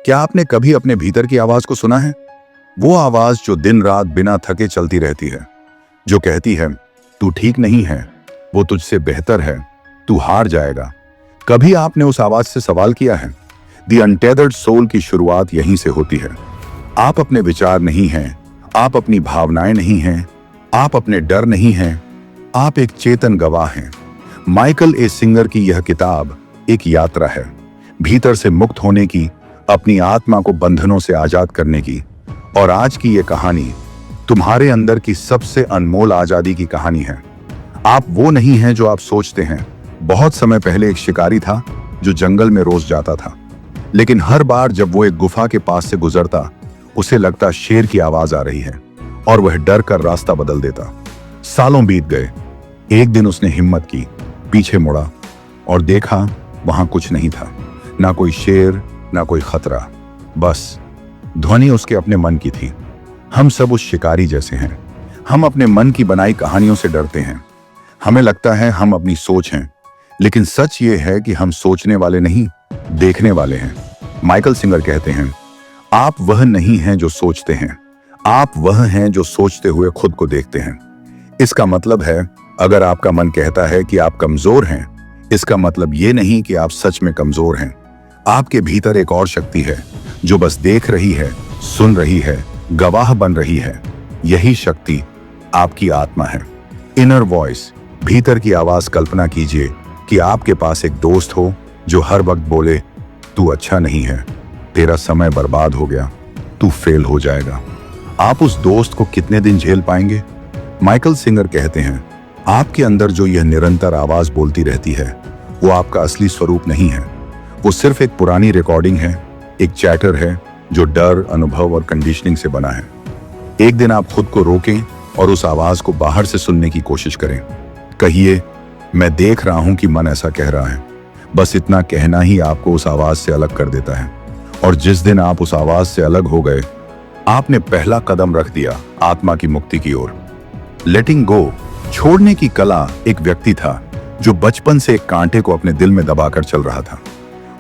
क्या आपने कभी अपने भीतर की आवाज को सुना है? वो आवाज जो दिन रात बिना थके चलती रहती है, जो कहती है तू ठीक नहीं है, वो तुझसे बेहतर है, तू हार जाएगा। कभी आपने उस आवाज से सवाल किया है? द अनटेदर्ड सोल की शुरुआत यहीं से होती है। आप अपने विचार नहीं हैं, आप अपनी भावनाएं नहीं हैं, आप अपने डर नहीं हैं, आप एक चेतन गवाह हैं। माइकल ए सिंगर की यह किताब एक यात्रा है, भीतर से मुक्त होने की, अपनी आत्मा को बंधनों से आजाद करने की। और आज की यह कहानी तुम्हारे अंदर की सबसे अनमोल आजादी की कहानी है। आप वो नहीं हैं जो आप सोचते हैं। बहुत समय पहले एक शिकारी था जो जंगल में रोज जाता था, लेकिन हर बार जब वो एक गुफा के पास से गुजरता, उसे लगता शेर की आवाज आ रही है और वह डर कर रास्ता बदल देता। सालों बीत गए। एक दिन उसने हिम्मत की, पीछे मुड़ा और देखा वहां कुछ नहीं था, ना कोई शेर, ना कोई खतरा, बस ध्वनि उसके अपने मन की थी। हम सब उस शिकारी जैसे हैं। हम अपने मन की बनाई कहानियों से डरते हैं। हमें लगता है हम अपनी सोच हैं, लेकिन सच ये है कि हम सोचने वाले नहीं, देखने वाले हैं। माइकल सिंगर कहते हैं, आप वह नहीं हैं जो सोचते हैं, आप वह हैं जो सोचते हुए खुद को देखते हैं। इसका मतलब है, अगर आपका मन कहता है कि आप कमजोर हैं, इसका मतलब ये नहीं कि आप सच में कमजोर हैं। आपके भीतर एक और शक्ति है जो बस देख रही है, सुन रही है, गवाह बन रही है। यही शक्ति आपकी आत्मा है। इनर वॉइस, भीतर की आवाज। कल्पना कीजिए कि आपके पास एक दोस्त हो जो हर वक्त बोले, तू अच्छा नहीं है, तेरा समय बर्बाद हो गया, तू फेल हो जाएगा। आप उस दोस्त को कितने दिन झेल पाएंगे? माइकल सिंगर कहते हैं, आपके अंदर जो यह निरंतर आवाज बोलती रहती है, वो आपका असली स्वरूप नहीं है। वो सिर्फ एक पुरानी रिकॉर्डिंग है, एक चैटर है जो डर, अनुभव और कंडीशनिंग से बना है। एक दिन आप खुद को रोकें और उस आवाज को बाहर से सुनने की कोशिश करें। कहिए, मैं देख रहा हूं कि मन ऐसा कह रहा है। बस इतना कहना ही आपको उस आवाज से अलग कर देता है। और जिस दिन आप उस आवाज से अलग हो गए, आपने पहला कदम रख दिया आत्मा की मुक्ति की ओर। लेटिंग गो, छोड़ने की कला। एक व्यक्ति था जो बचपन से एक कांटे को अपने दिल में दबाकर चल रहा था।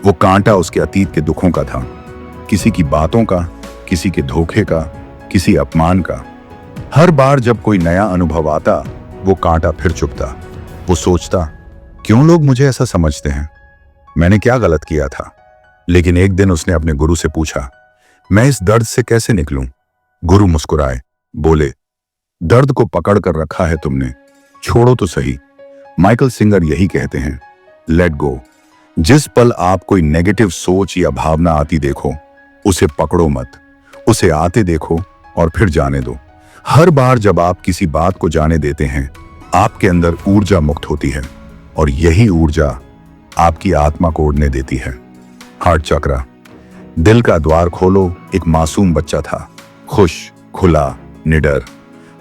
वो कांटा उसके अतीत के दुखों का था, किसी की बातों का, किसी के धोखे का, किसी अपमान का। हर बार जब कोई नया अनुभव आता, वो कांटा फिर चुभता। वो सोचता, क्यों लोग मुझे ऐसा समझते हैं, मैंने क्या गलत किया था। लेकिन एक दिन उसने अपने गुरु से पूछा, मैं इस दर्द से कैसे निकलूं? गुरु मुस्कुराए, बोले, दर्द को पकड़ कर रखा है तुमने, छोड़ो तो सही। माइकल सिंगर यही कहते हैं, लेट गो। जिस पल आप कोई नेगेटिव सोच या भावना आती देखो, उसे पकड़ो मत, उसे आते देखो और फिर जाने दो। हर बार जब आप किसी बात को जाने देते हैं, आपके अंदर ऊर्जा मुक्त होती है और यही ऊर्जा आपकी आत्मा को उड़ने देती है। हार्ट चक्रा, दिल का द्वार खोलो। एक मासूम बच्चा था, खुश, खुला, निडर,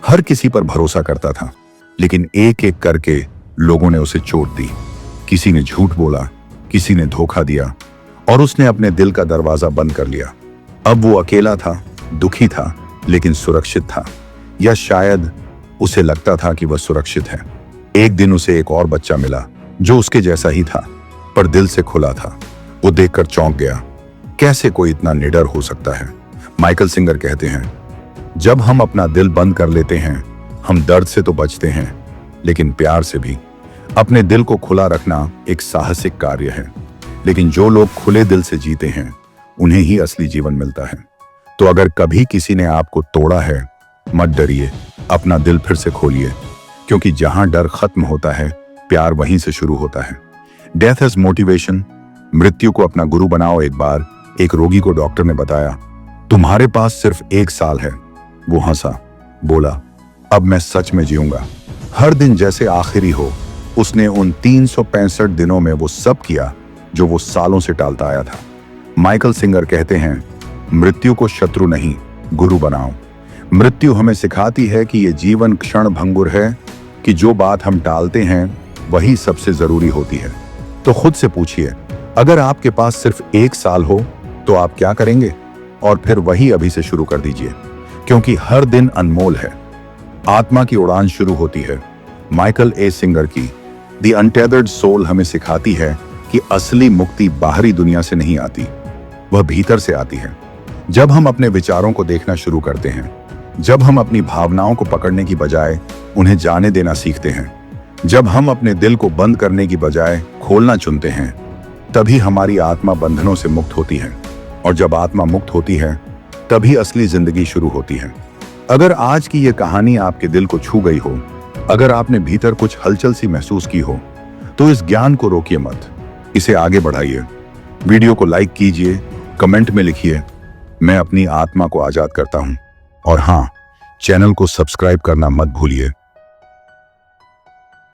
हर किसी पर भरोसा करता था। लेकिन एक एक करके लोगों ने उसे चोट दी। किसी ने झूठ बोला, किसी ने धोखा दिया और उसने अपने दिल का दरवाजा बंद कर लिया। अब वो अकेला था, दुखी था, लेकिन सुरक्षित था, या शायद उसे लगता था कि वह सुरक्षित है। एक दिन उसे एक और बच्चा मिला जो उसके जैसा ही था, पर दिल से खुला था। वो देखकर चौंक गया, कैसे कोई इतना निडर हो सकता है। माइकल सिंगर कहते हैं, जब हम अपना दिल बंद कर लेते हैं, हम दर्द से तो बचते हैं, लेकिन प्यार से भी। अपने दिल को खुला रखना एक साहसिक कार्य है, लेकिन जो लोग खुले दिल से जीते हैं, उन्हें ही असली जीवन मिलता है। तो अगर कभी किसी ने आपको तोड़ा है, मत डरिए, अपना दिल फिर से खोलिए, क्योंकि जहां डर खत्म होता है, प्यार वहीं से शुरू होता है। डेथ एज मोटिवेशन, मृत्यु को अपना गुरु बनाओ। एक बार एक रोगी को डॉक्टर ने बताया, तुम्हारे पास सिर्फ 1 साल है। वो हंसा, बोला, अब मैं सच में जीऊंगा, हर दिन जैसे आखिरी हो। उसने उन 365 दिनों में वो सब किया जो वो सालों से टालता आया था। माइकल सिंगर कहते हैं, मृत्यु को शत्रु नहीं, गुरु बनाओ। मृत्यु हमें सिखाती है कि ये जीवन क्षण भंगुर है, कि जो बात हम टालते हैं वही सबसे जरूरी होती है। तो खुद से पूछिए, अगर आपके पास सिर्फ 1 साल हो तो आप क्या करेंगे? और फिर वही अभी से शुरू कर दीजिए, क्योंकि हर दिन अनमोल है। आत्मा की उड़ान शुरू होती है। माइकल ए सिंगर की द अनटेदर्ड सोल हमें सिखाती है कि असली मुक्ति बाहरी दुनिया से नहीं आती, वह भीतर से आती है। जब हम अपने विचारों को देखना शुरू करते हैं, जब हम अपनी भावनाओं को पकड़ने की बजाय उन्हें जाने देना सीखते हैं, जब हम अपने दिल को बंद करने की बजाय खोलना चुनते हैं, तभी हमारी आत्मा बंधनों से मुक्त होती है। और जब आत्मा मुक्त होती है, तभी असली जिंदगी शुरू होती है। अगर आज की यह कहानी आपके दिल को छू गई हो, अगर आपने भीतर कुछ हलचल सी महसूस की हो, तो इस ज्ञान को रोकिए मत, इसे आगे बढ़ाइए। वीडियो को लाइक कीजिए, कमेंट में लिखिए, मैं अपनी आत्मा को आजाद करता हूं। और हाँ, चैनल को सब्सक्राइब करना मत भूलिए।